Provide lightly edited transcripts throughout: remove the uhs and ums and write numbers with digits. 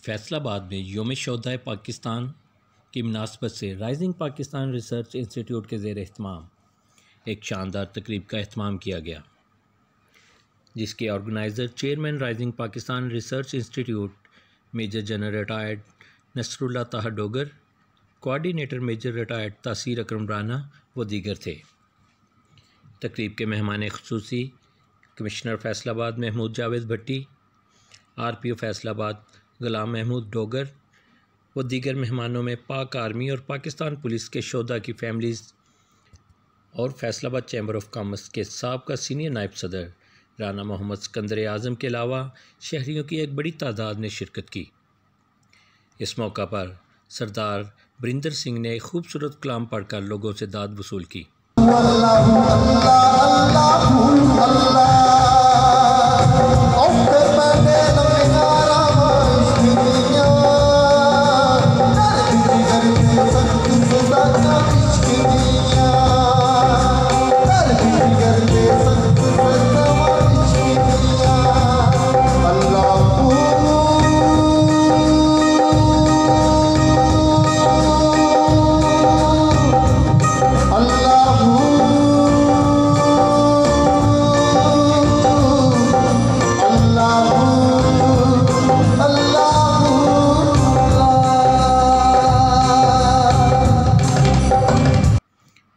फैसलाबाद में यौम शोहदाए पाकिस्तान की मुनासबत से राइजिंग पाकिस्तान रिसर्च इंस्टीट्यूट के ज़ेर एहतमाम एक शानदार तकरीब का एहतमाम किया गया, जिसके organiser chairman rising Pakistan research institute major general retired Nasrullah Taha Dogar, coordinator major retired तासीर अकरम राना व दीगर थे। तकरीब के मेहमान ख़ुसूसी कमिश्नर फैसलाबाद महमूद जावेद भट्टी, RPO फैसलाबाद गुलाम महमूद डोगर व दीगर मेहमानों में पाक आर्मी और पाकिस्तान पुलिस के शोहदा की फैमिलीज़ और फैसलाबाद चैम्बर ऑफ कॉमर्स के साबका सीनियर नायब सदर राना मोहम्मद सिकंदर आज़म के अलावा शहरियों की एक बड़ी तादाद ने शिरकत की। इस मौका पर सरदार बरिंदर सिंह ने खूबसूरत कलाम पढ़कर लोगों से दाद वसूल की।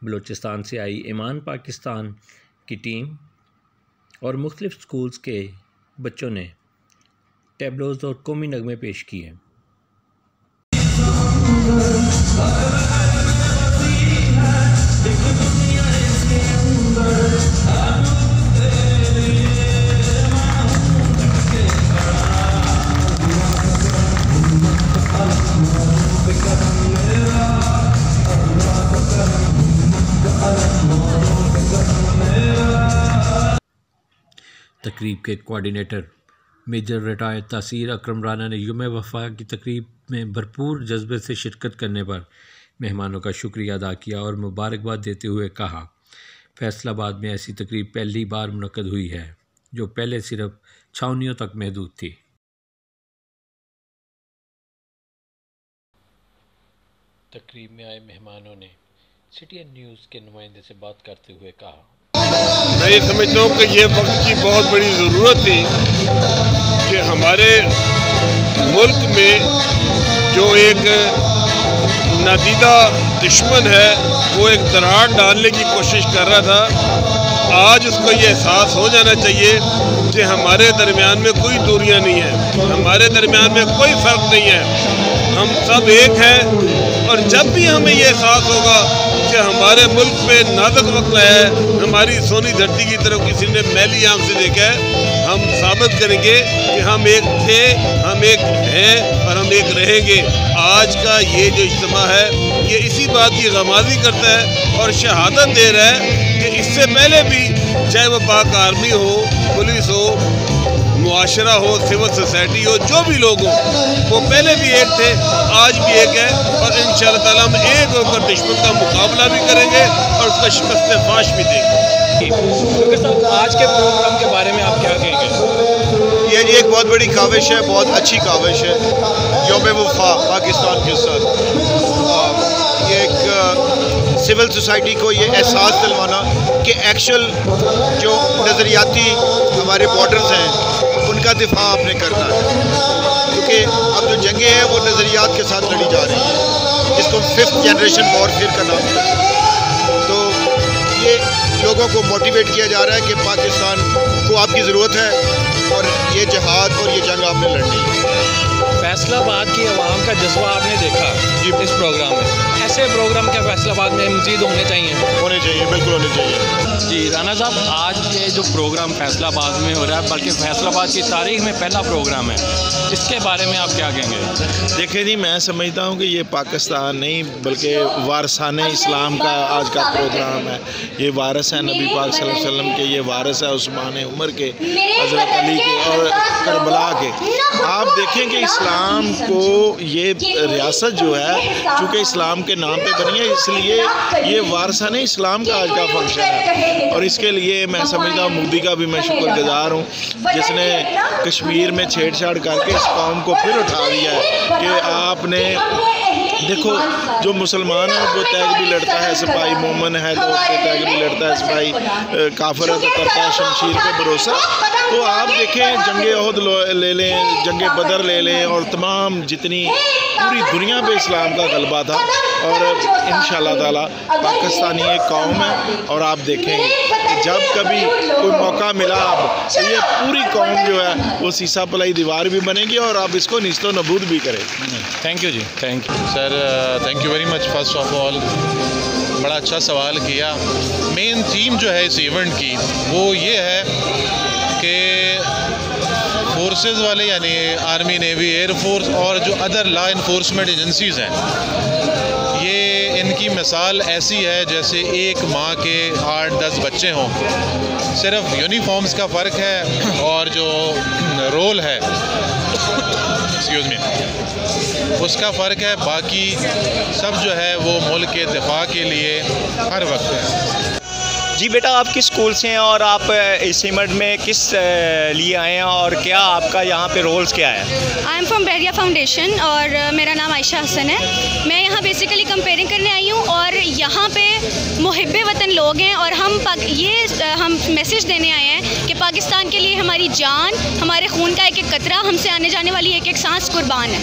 बलूचिस्तान से आई ईमान पाकिस्तान की टीम और मुख्तलिफ स्कूल्स के बच्चों ने टैबलोज़ और कौमी नगमे पेश किए। तकरीब के कोऑर्डिनेटर मेजर रिटायर्ड तासीर अकरम राना ने यौम वफ़ा की तकरीब में भरपूर जज्बे से शिरकत करने पर मेहमानों का शुक्रिया अदा किया और मुबारकबाद देते हुए कहा, फैसलाबाद में ऐसी तकरीब पहली बार मुनक़्क़द हुई है जो पहले सिर्फ छावनियों तक महदूद थी। तकरीब में आए मेहमानों ने CTN न्यूज़ के नुमाइंदे से बात करते हुए कहा, मैं ये समझता हूँ कि ये वक्त की बहुत बड़ी ज़रूरत थी कि हमारे मुल्क में जो एक नादीदा दुश्मन है वो एक दरार डालने की कोशिश कर रहा था। आज उसको ये एहसास हो जाना चाहिए कि हमारे दरमियान में कोई दूरियां नहीं है, हमारे दरमियान में कोई फ़र्क नहीं है, हम सब एक हैं। और जब भी हमें ये एहसास होगा कि हमारे मुल्क पे नाजुक वक्त है, हमारी सोनी धरती की तरफ किसी ने मैली आंख से देखा है, हम साबित करेंगे कि हम एक थे, हम एक हैं और हम एक रहेंगे। आज का ये जो इज्तिमा है ये इसी बात की गमाज़ी करता है और शहादत दे रहा है कि इससे पहले भी चाहे वो पाक आर्मी हो, पुलिस हो, मुआशरा हो, सिविल सोसाइटी हो, जो भी लोग हो, वो पहले भी एक थे, आज भी एक है और इंशाअल्लाह ताला हम एक होकर दुश्मन का मुकाबला भी करेंगे और उसका शिकस्त फाश भी देंगे। डॉक्टर साहब, आज के प्रोग्राम के बारे में आप क्या कहेंगे? ये एक बहुत बड़ी काविश है, बहुत अच्छी काविश है यौम वफ़ा पाकिस्तान के साथ। ये एक सिविल सोसाइटी को ये एहसास दिलवाना कि एक्चुअल जो नज़रियाती हमारे बॉर्डर्स हैं उनका दिफा आपने करना है, क्योंकि अब जो जंगें हैं वो नज़रियात के साथ लड़ी जा रही हैं, जिसको 5th जनरेशन वॉरफेयर का नाम है। तो ये लोगों को मोटिवेट किया जा रहा है कि पाकिस्तान को आपकी ज़रूरत है और ये जहाद और ये जंग आपने लड़नी है। फैसलाबाद की आवाम का जज्बा आपने देखा इस प्रोग्राम में, ऐसे प्रोग्राम क्या फैसलाबाद में मज़ीद होने चाहिए? बिल्कुल होने चाहिए। जी राना साहब, आज ये जो प्रोग्राम फैसलाबाद में हो रहा है, बल्कि फैसलाबाद की तारीख में पहला प्रोग्राम है, इसके बारे में आप क्या कहेंगे? देखिए जी, मैं समझता हूँ कि ये पाकिस्तान नहीं बल्कि वारसाने इस्लाम का आज का प्रोग्राम है। ये वारिस है नबी पाक सल्लल्लाहु अलैहि वसल्लम के, ये वारिस है उस्मान उमर के, हज़रत अली के और करबला के। आप देखें कि इस्लाम इस्लाम को ये रियासत जो है चूँकि इस्लाम के नाम पे बनी है, इसलिए ये वारसाने इस्लाम का आज का फंक्शन है। और इसके लिए मैं समझता हूँ मोदी का भी मैं शुक्रगुजार हूँ, जिसने कश्मीर में छेड़छाड़ करके इस कौम को फिर उठा दिया है कि आपने देखो, जो मुसलमान है वो तैग भी लड़ता है, सिपाही मोमन है तो तैग भी लड़ता है, सिपाही काफिर है तो करता है शमशीर पे भरोसा। तो आप देखें, जंगे ओहद ले लें, जंगे बदर ले लें, और तमाम जितनी पूरी दुनिया पे इस्लाम का गलबा था। और इंशाअल्लाह ताला पाकिस्तानी एक कौम है, और आप देखेंगे कि जब कभी कोई मौका मिला अब तो ये पूरी कौम जो है वो सीसा पलाई दीवार भी बनेगी और आप इसको निस्तो नबूद भी करेंगे। Thank you ji, thank you sir, thank you very much. First of all बड़ा अच्छा सवाल किया। मेन थीम जो है इस इवेंट की वो ये है कि फोर्सेस वाले यानी आर्मी, नेवी, एयरफोर्स और जो अदर लॉ इन्फोर्समेंट एजेंसीज़ हैं, ये इनकी मिसाल ऐसी है जैसे एक माँ के 8-10 बच्चे हों। सिर्फ यूनिफॉर्म्स का फ़र्क है और जो रोल है एक्सक्यूज़ मी उसका फ़र्क है, बाकी सब जो है वो मुल्क के दिफा के लिए हर वक्त है। जी बेटा, आप किस स्कूल से हैं और आप इस इवेंट में किस लिए आए हैं और क्या आपका यहाँ पे रोल्स क्या है? I am from Bahria foundation और मेरा नाम आयशा हसन है। मैं यहाँ बेसिकली कंपेयरिंग करने आई हूँ और यहाँ पे मुहिब्बे वतन लोग हैं और हम मैसेज देने आए हैं कि पाकिस्तान के लिए हमारी जान, हमारे खून का एक एक कतरा, हमसे आने जाने वाली एक एक सांस कुर्बान है।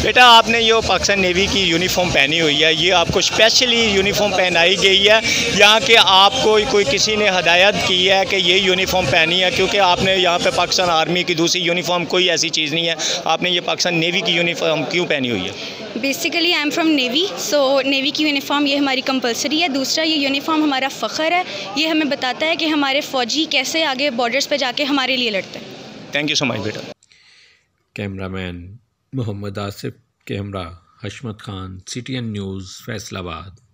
बेटा, आपने ये पाकिस्तान नेवी की यूनिफॉर्म पहनी हुई है, ये आपको स्पेशली यूनिफॉर्म पहनाई गई है यहाँ के आपको कोई किसी ने हदायत की है कि ये यूनिफॉर्म पहनी है? क्योंकि आपने यहाँ पे पाकिस्तान आर्मी की दूसरी यूनिफॉर्म कोई ऐसी चीज़ नहीं है, आपने ये पाकिस्तान नेवी की यूनिफॉर्म क्यों पहनी हुई है? Basically I am from navy, so navy की यूनिफॉर्म ये हमारी कंपलसरी है। दूसरा, ये यूनिफॉर्म हमारा फ़ख्र है, ये हमें बताता है कि हमारे फ़ौजी कैसे आगे बॉर्डर्स पे जाके हमारे लिए लड़ते हैं। थैंक यू सो मच बेटा। कैमरामैन मोहम्मद आसिफ के हमरा हशमत खान, CTN न्यूज़, फैसलाबाद।